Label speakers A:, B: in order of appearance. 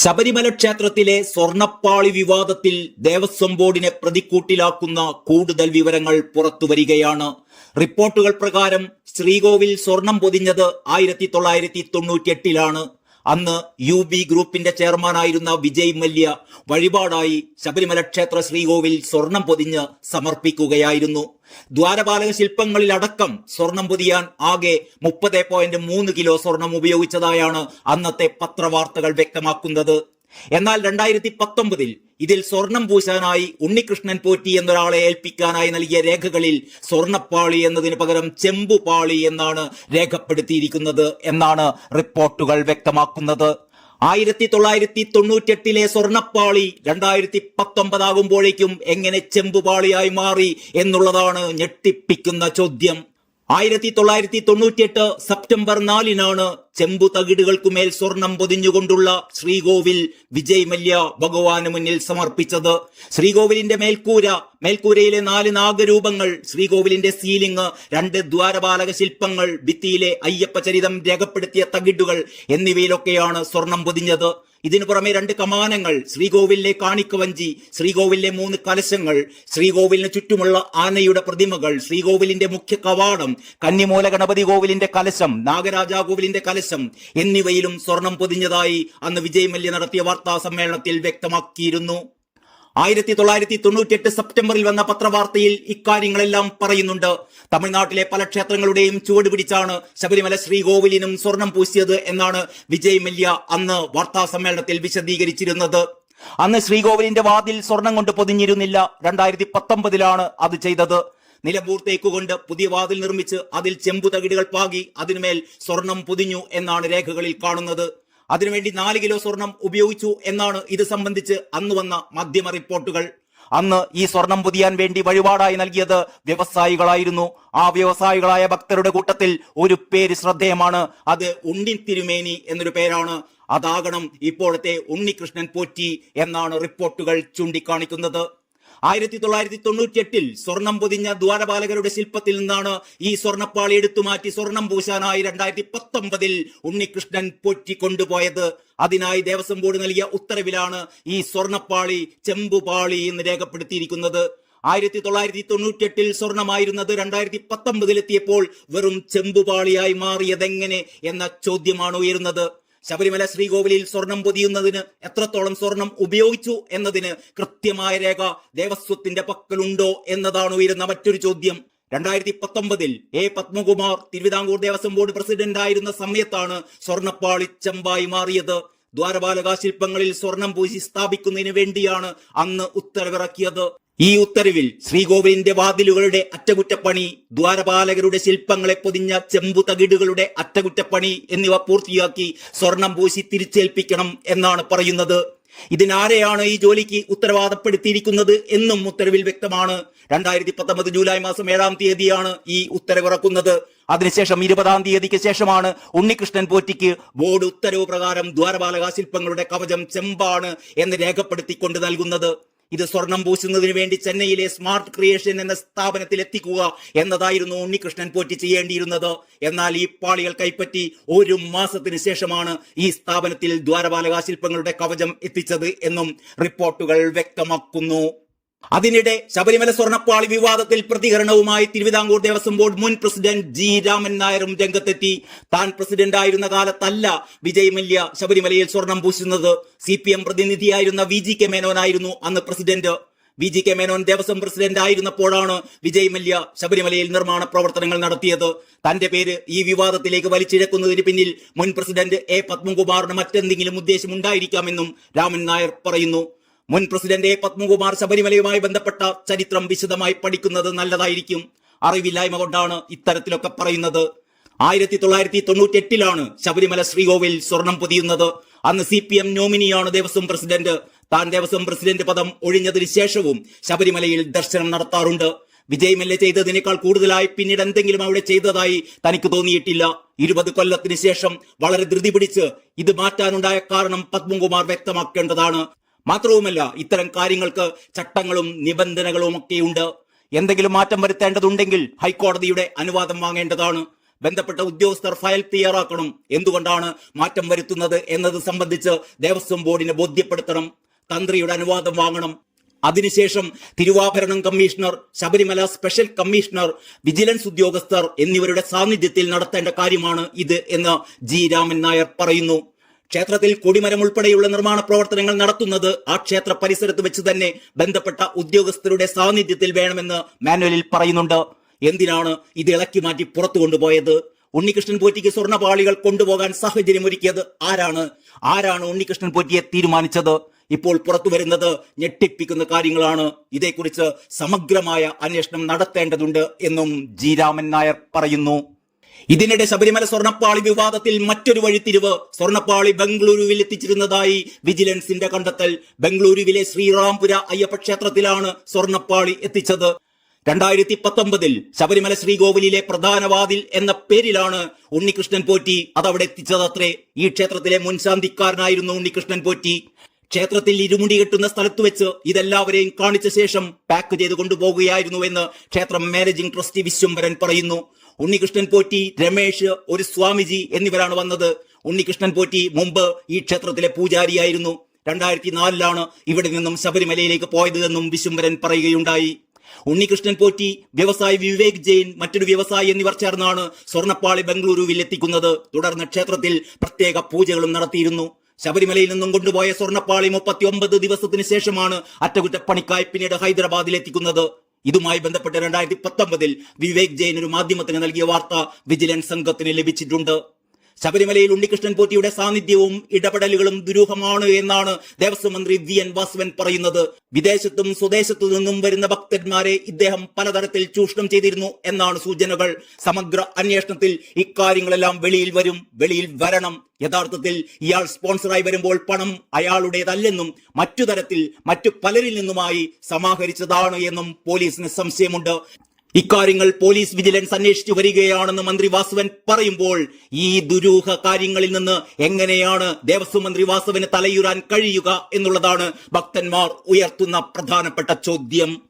A: ശബരിമല ക്ഷേത്രത്തിലെ സ്വർണപ്പാളി വിവാദത്തിൽ ദേവസ്വം ബോർഡിനെ പ്രതിക്കൂട്ടിലാക്കുന്ന കൂടുതൽ വിവരങ്ങൾ പുറത്തുവരികയാണ്. റിപ്പോർട്ടുകൾ പ്രകാരം ശ്രീകോവിൽ സ്വർണം പൊതിഞ്ഞത് 1998 അന്ന് UB ഗ്രൂപ്പിന്റെ ചെയർമാനായിരുന്ന വിജയ് മല്യ വഴിപാടായി ശബരിമല ക്ഷേത്ര ശ്രീകോവിൽ സ്വർണം പൊതിഞ്ഞ് സമർപ്പിക്കുകയായിരുന്നു. ദ്വാരപാലക ശില്പങ്ങളിലടക്കം സ്വർണം പൊതിയാൻ ആകെ 30.3 കിലോ സ്വർണം ഉപയോഗിച്ചതായാണ് അന്നത്തെ പത്രവാർത്തകൾ വ്യക്തമാക്കുന്നത്. എന്നാൽ 2019 ഇതിൽ സ്വർണം പൂശാനായി ഉണ്ണികൃഷ്ണൻ പോറ്റി എന്നൊരാളെ ഏൽപ്പിക്കാനായി നൽകിയ രേഖകളിൽ സ്വർണപ്പാളി എന്നതിന് പകരം ചെമ്പുപാളി എന്നാണ് രേഖപ്പെടുത്തിയിരിക്കുന്നത് എന്നാണ് റിപ്പോർട്ടുകൾ വ്യക്തമാക്കുന്നത്. 1998 സ്വർണപ്പാളി 2019 ആകുമ്പോഴേക്കും എങ്ങനെ ചെമ്പുപാളിയായി മാറി എന്നുള്ളതാണ് ഞെട്ടിപ്പിക്കുന്ന ചോദ്യം. 1998 സെപ്റ്റംബർ 4 ചെമ്പു തകിടുകൾക്കുമേൽ സ്വർണം പൊതിഞ്ഞുകൊണ്ടുള്ള ശ്രീകോവിൽ വിജയ് മല്യ ഭഗവാന് മുന്നിൽ സമർപ്പിച്ചത്. ശ്രീകോവിലിന്റെ മേൽക്കൂരയിലെ 4 നാഗരൂപങ്ങൾ, ശ്രീകോവിലിന്റെ സീലിംഗ്, 2 ദ്വാരപാലക ശില്പങ്ങൾ, ഭിത്തിയിലെ അയ്യപ്പ ചരിതം രേഖപ്പെടുത്തിയ തകിടുകൾ എന്നിവയിലൊക്കെയാണ് സ്വർണം പൊതിഞ്ഞത്. ഇതിനു പുറമെ 2 കമാനങ്ങൾ, ശ്രീകോവിലിലെ കാണിക്കവഞ്ചി, ശ്രീകോവിലിലെ 3 കലശങ്ങൾ, ശ്രീകോവിലിന് ചുറ്റുമുള്ള ആനയുടെ പ്രതിമകൾ, ശ്രീകോവിലിന്റെ മുഖ്യ കവാടം, കന്നിമൂല ഗണപതി കോവിലിന്റെ കലശം, നാഗരാജാ കോവിലിന്റെ കലശം എന്നിവയിലും സ്വർണം പൊതിഞ്ഞതായി അന്ന് വിജയ് മല്യ നടത്തിയ വാർത്താ സമ്മേളനത്തിൽ വ്യക്തമാക്കിയിരുന്നു. 1998 സെപ്റ്റംബറിൽ വന്ന പത്രവാർത്തയിൽ ഇക്കാര്യങ്ങളെല്ലാം പറയുന്നുണ്ട്. തമിഴ്നാട്ടിലെ പല ക്ഷേത്രങ്ങളുടെയും ചുവട് പിടിച്ചാണ് ശബരിമല ശ്രീകോവിലിനും സ്വർണം പൂശിയത് എന്നാണ് വിജയ് മല്യ അന്ന് വാർത്താ സമ്മേളനത്തിൽ വിശദീകരിച്ചിരുന്നത്. അന്ന് ശ്രീകോവിലിന്റെ വാതിൽ സ്വർണം കൊണ്ട് പൊതിഞ്ഞിരുന്നില്ല. 2019 അത് ചെയ്തത്. നിലമ്പൂർ തേക്കുകൊണ്ട് പുതിയ വാതിൽ നിർമ്മിച്ച് അതിൽ ചെമ്പു തകിടുകൾ പാകി അതിനുമേൽ സ്വർണം പൊതിഞ്ഞു എന്നാണ് രേഖകളിൽ കാണുന്നത്. അതിനുവേണ്ടി 4 കിലോ സ്വർണം ഉപയോഗിച്ചു എന്നാണ് ഇത് സംബന്ധിച്ച് അന്ന് വന്ന മാധ്യമ റിപ്പോർട്ടുകൾ. അന്ന് ഈ സ്വർണം പൊതിയാൻ വേണ്ടി വഴിപാടായി നൽകിയത് വ്യവസായികളായിരുന്നു. ആ വ്യവസായികളായ ഭക്തരുടെ കൂട്ടത്തിൽ ഒരു പേര് ശ്രദ്ധേയമാണ്. അത് ഉണ്ണി തിരുമേനി എന്നൊരു പേരാണ്. അതാകണം ഇപ്പോഴത്തെ ഉണ്ണികൃഷ്ണൻ പോറ്റി എന്നാണ് റിപ്പോർട്ടുകൾ ചൂണ്ടിക്കാണിക്കുന്നത്. 1998 സ്വർണം പൊതിഞ്ഞ ദ്വാരപാലകരുടെ ശില്പത്തിൽ നിന്നാണ് ഈ സ്വർണപ്പാളി എടുത്തുമാറ്റി സ്വർണം പൂശാനായി 2019 ഉണ്ണികൃഷ്ണൻ പോറ്റി കൊണ്ടുപോയത്. അതിനായി ദേവസ്വം ബോർഡ് നൽകിയ ഉത്തരവിലാണ് ഈ സ്വർണപ്പാളി ചെമ്പുപാളി എന്ന് രേഖപ്പെടുത്തിയിരിക്കുന്നത്. 1998 സ്വർണമായിരുന്നത് 2019 എത്തിയപ്പോൾ വെറും ചെമ്പുപാളിയായി മാറിയതെങ്ങനെ എന്ന ചോദ്യമാണ് ഉയരുന്നത്. ശബരിമല ശ്രീകോവിലിൽ സ്വർണം പൊതിയുന്നതിന് എത്രത്തോളം സ്വർണം ഉപയോഗിച്ചു എന്നതിന് കൃത്യമായ രേഖ ദേവസ്വത്തിന്റെ പക്കലുണ്ടോ എന്നതാണ് ഉയരുന്ന മറ്റൊരു ചോദ്യം. 2019 പത്മകുമാർ തിരുവിതാംകൂർ ദേവസ്വം ബോർഡ് പ്രസിഡന്റ് ആയിരുന്ന സമയത്താണ് സ്വർണപ്പാളി ചെമ്പായി മാറിയത്. ദ്വാരപാലക ശില്പങ്ങളിൽ സ്വർണം പൂശി സ്ഥാപിക്കുന്നതിന് വേണ്ടിയാണ് അന്ന് ഉത്തരവിറക്കിയത്. ഈ ഉത്തരവിൽ ശ്രീകോവിലിന്റെ വാതിലുകളുടെ അറ്റകുറ്റപ്പണി, ദ്വാരപാലകരുടെ ശില്പങ്ങളെ പൊതിഞ്ഞ ചെമ്പു തകിടുകളുടെ അറ്റകുറ്റപ്പണി എന്നിവ പൂർത്തിയാക്കി സ്വർണം പൂശി തിരിച്ചേൽപ്പിക്കണം എന്നാണ് പറയുന്നത്. ഇതിനാരെയാണ് ഈ ജോലിക്ക് ഉത്തരവാദപ്പെടുത്തിയിരിക്കുന്നത് എന്നും ഉത്തരവിൽ വ്യക്തമാണ്. 2019 ജൂലൈ മാസം 7 ഈ ഉത്തരവിറക്കുന്നത്. അതിനുശേഷം 20 ശേഷമാണ് ഉണ്ണികൃഷ്ണൻ പോറ്റിക്ക് ബോർഡ് ഉത്തരവ് പ്രകാരം ദ്വാരപാലക ശില്പങ്ങളുടെ കവചം ചെമ്പാണ് എന്ന് രേഖപ്പെടുത്തിക്കൊണ്ട് നൽകുന്നത്. ഇത് സ്വർണം പൂശുന്നതിന് വേണ്ടി ചെന്നൈയിലെ സ്മാർട്ട് ക്രിയേഷൻ എന്ന സ്ഥാപനത്തിൽ എത്തിക്കുക എന്നതായിരുന്നു ഉണ്ണികൃഷ്ണൻ പോറ്റി ചെയ്യേണ്ടിയിരുന്നത്. എന്നാൽ ഈ പാളികൾ കൈപ്പറ്റി 1 മാസത്തിന് ശേഷമാണ് ഈ സ്ഥാപനത്തിൽ ദ്വാരപാലക ശില്പങ്ങളുടെ കവചം എത്തിച്ചത് എന്നും റിപ്പോർട്ടുകൾ വ്യക്തമാക്കുന്നു. അതിനിടെ ശബരിമല സ്വർണപ്പാളി വിവാദത്തിൽ പ്രതികരണവുമായി തിരുവിതാംകൂർ ദേവസ്വം ബോർഡ് മുൻ പ്രസിഡന്റ് G. രാമൻ നായരും രംഗത്തെത്തി. താൻ പ്രസിഡന്റ് ആയിരുന്ന കാലത്തല്ല വിജയ് മല്യ ശബരിമലയിൽ സ്വർണം പൂശുന്നത്. CPM പ്രതിനിധിയായിരുന്ന VGK മേനോനായിരുന്നു അന്ന് president. VGK Menon Devaswom president ആയിരുന്നപ്പോഴാണ് വിജയ് മല്യ ശബരിമലയിൽ നിർമ്മാണ പ്രവർത്തനങ്ങൾ നടത്തിയത്. തന്റെ പേര് ഈ വിവാദത്തിലേക്ക് വലിച്ചിഴക്കുന്നതിന് പിന്നിൽ മുൻ പ്രസിഡന്റ് പത്മകുമാറിന് മറ്റെന്തെങ്കിലും ഉദ്ദേശം ഉണ്ടായിരിക്കാമെന്നും രാമൻ നായർ പറയുന്നു. മുൻ പ്രസിഡന്റ് പത്മകുമാർ ശബരിമലയുമായി ബന്ധപ്പെട്ട ചരിത്രം വിശദമായി പഠിക്കുന്നത് നല്ലതായിരിക്കും. അറിവില്ലായ്മ കൊണ്ടാണ് ഇത്തരത്തിലൊക്കെ പറയുന്നത്. 1998 ശബരിമല ശ്രീകോവിൽ സ്വർണം പൊതിയുന്നത്. അന്ന് CPM നോമിനിയാണ് ദേവസ്വം പ്രസിഡന്റ്. താൻ ദേവസ്വം പ്രസിഡന്റ് പദം ഒഴിഞ്ഞതിന് ശേഷവും ശബരിമലയിൽ ദർശനം നടത്താറുണ്ട്. വിജയ് മല്യ ചെയ്തതിനേക്കാൾ കൂടുതലായി പിന്നീട് എന്തെങ്കിലും അവിടെ ചെയ്തതായി തനിക്ക് തോന്നിയിട്ടില്ല. 20 കൊല്ലത്തിന് ശേഷം വളരെ ധൃതി പിടിച്ച് ഇത് മാറ്റാനുണ്ടായ കാരണം പത്മകുമാർ വ്യക്തമാക്കേണ്ടതാണ്. മാത്രവുമല്ല, ഇത്തരം കാര്യങ്ങൾക്ക് ചട്ടങ്ങളും നിബന്ധനകളും ഒക്കെയുണ്ട്. എന്തെങ്കിലും മാറ്റം വരുത്തേണ്ടതുണ്ടെങ്കിൽ ഹൈക്കോടതിയുടെ അനുവാദം വാങ്ങേണ്ടതാണ്. ബന്ധപ്പെട്ട ഉദ്യോഗസ്ഥർ ഫയൽ തയ്യാറാക്കണം. എന്തുകൊണ്ടാണ് മാറ്റം വരുത്തുന്നത് എന്നത് സംബന്ധിച്ച് ദേവസ്വം ബോർഡിനെ ബോധ്യപ്പെടുത്തണം. തന്ത്രിയുടെ അനുവാദം വാങ്ങണം. അതിനുശേഷം തിരുവാഭരണം commissioner, Sabarimala special commissioner, vigilance ഉദ്യോഗസ്ഥർ എന്നിവരുടെ സാന്നിധ്യത്തിൽ നടത്തേണ്ട കാര്യമാണ് ഇത് എന്ന് ജി രാമൻ നായർ പറയുന്നു. ക്ഷേത്രത്തിൽ കൊടിമരം ഉൾപ്പെടെയുള്ള നിർമ്മാണ പ്രവർത്തനങ്ങൾ നടത്തുന്നത് ആ ക്ഷേത്ര പരിസരത്ത് വെച്ച് തന്നെ ബന്ധപ്പെട്ട ഉദ്യോഗസ്ഥരുടെ സാന്നിധ്യത്തിൽ വേണമെന്ന് മാനുവലിൽ പറയുന്നുണ്ട്. എന്തിനാണ് ഇത് ഇളക്കി മാറ്റി പുറത്തു കൊണ്ടുപോയത്? ഉണ്ണികൃഷ്ണൻ പോറ്റിക്ക് സ്വർണ്ണപാളികൾ കൊണ്ടുപോകാൻ സാഹചര്യമൊരുക്കിയത് ആരാണ് ഉണ്ണികൃഷ്ണൻ പോറ്റിയെ തീരുമാനിച്ചത്? ഇപ്പോൾ പുറത്തു വരുന്നത് ഞെട്ടിപ്പിക്കുന്ന കാര്യങ്ങളാണ്. ഇതേക്കുറിച്ച് സമഗ്രമായ അന്വേഷണം നടത്തേണ്ടതുണ്ട് എന്നും ജി രാമൻ നായർ പറയുന്നു. ഇതിനിടെ ശബരിമല സ്വർണ്ണപ്പാളി വിവാദത്തിൽ മറ്റൊരു വഴിത്തിരിവ്. സ്വർണ്ണപ്പാളി ബംഗളൂരുവിൽ എത്തിച്ചിരുന്നതായി വിജിലൻസിന്റെ കണ്ടെത്തൽ. ബംഗളൂരുവിലെ ശ്രീറാംപുര അയ്യപ്പ ക്ഷേത്രത്തിലാണ് സ്വർണ്ണപ്പാളി എത്തിച്ചത്. 2019 ശബരിമല ശ്രീകോവിലിലെ പ്രധാന വാതിൽ എന്ന പേരിലാണ് ഉണ്ണികൃഷ്ണൻ പോറ്റി അതവിടെ എത്തിച്ചതത്രേ. ഈ ക്ഷേത്രത്തിലെ മുൻ ശാന്തിക്കാരനായിരുന്നു ഉണ്ണികൃഷ്ണൻ പോറ്റി. ക്ഷേത്രത്തിൽ ഇരുമുടി കെട്ടുന്ന സ്ഥലത്ത് വെച്ച് ഇതെല്ലാവരെയും കാണിച്ച ശേഷം പാക്ക് ചെയ്ത് കൊണ്ടുപോകുകയായിരുന്നുവെന്ന് ക്ഷേത്രം മാനേജിംഗ് ട്രസ്റ്റി വിശ്വംഭരൻ പറയുന്നു. ഉണ്ണികൃഷ്ണൻ പോറ്റി, രമേശ്, ഒരു സ്വാമിജി എന്നിവരാണ് വന്നത്. ഉണ്ണികൃഷ്ണൻ പോറ്റി മുമ്പ് ഈ ക്ഷേത്രത്തിലെ പൂജാരിയായിരുന്നു. 2004 ഇവിടെ നിന്നും ശബരിമലയിലേക്ക് പോയത് എന്നും വിശ്വംഭരൻ പറയുകയുണ്ടായി. ഉണ്ണികൃഷ്ണൻ പോറ്റി, വ്യവസായി വിവേക് ജെയിൻ, മറ്റൊരു വ്യവസായി എന്നിവർ ചേർന്നാണ് സ്വർണ്ണപ്പാളി ബംഗളൂരുവിൽ എത്തിക്കുന്നത്. തുടർന്ന് ക്ഷേത്രത്തിൽ പ്രത്യേക പൂജകളും നടത്തിയിരുന്നു. ശബരിമലയിൽ നിന്നും കൊണ്ടുപോയ സ്വർണ്ണപ്പാളി 39 ദിവസത്തിന് ശേഷമാണ് അറ്റകുറ്റപ്പണിക്കായി പിന്നീട് ഹൈദരാബാദിൽ എത്തിക്കുന്നത്. ഇതുമായി ബന്ധപ്പെട്ട് 2019 വിവേക് ജെയിൻ ഒരു മാധ്യമത്തിന് നൽകിയ വാർത്ത വിജിലൻസ് സംഘത്തിന് ലഭിച്ചിട്ടുണ്ട്. ശബരിമലയിൽ ഉണ്ണികൃഷ്ണൻ പോറ്റിയുടെ സാന്നിധ്യവും ഇടപെടലുകളും ദുരൂഹമാണ് എന്നാണ് ദേവസ്വം മന്ത്രി വി.എൻ. വാസവൻ പറയുന്നത്. വിദേശത്തും സ്വദേശത്തു നിന്നും വരുന്ന ഭക്തന്മാരെ ഇദ്ദേഹം പലതരത്തിൽ ചൂഷണം ചെയ്തിരുന്നു എന്നാണ് സൂചനകൾ. സമഗ്ര അന്വേഷണത്തിൽ ഇക്കാര്യങ്ങളെല്ലാം വെളിയിൽ വരണം. യഥാർത്ഥത്തിൽ ഇയാൾ സ്പോൺസറായി വരുമ്പോൾ പണം അയാളുടേതല്ലെന്നും മറ്റു പലരിൽ നിന്നുമായി സമാഹരിച്ചതാണ് എന്നും പോലീസിന് സംശയമുണ്ട്. ഇക്കാര്യങ്ങൾ പോലീസ് വിജിലൻസ് അന്വേഷിച്ചു വരികയാണെന്ന് മന്ത്രി വാസവൻ പറയുമ്പോൾ ഈ ദുരൂഹ കാര്യങ്ങളിൽ നിന്ന് എങ്ങനെയാണ് ദേവസ്വം മന്ത്രി വാസവന് തലയുറാൻ കഴിയുക എന്നുള്ളതാണ് ഭക്തന്മാർ ഉയർത്തുന്ന പ്രധാനപ്പെട്ട ചോദ്യം.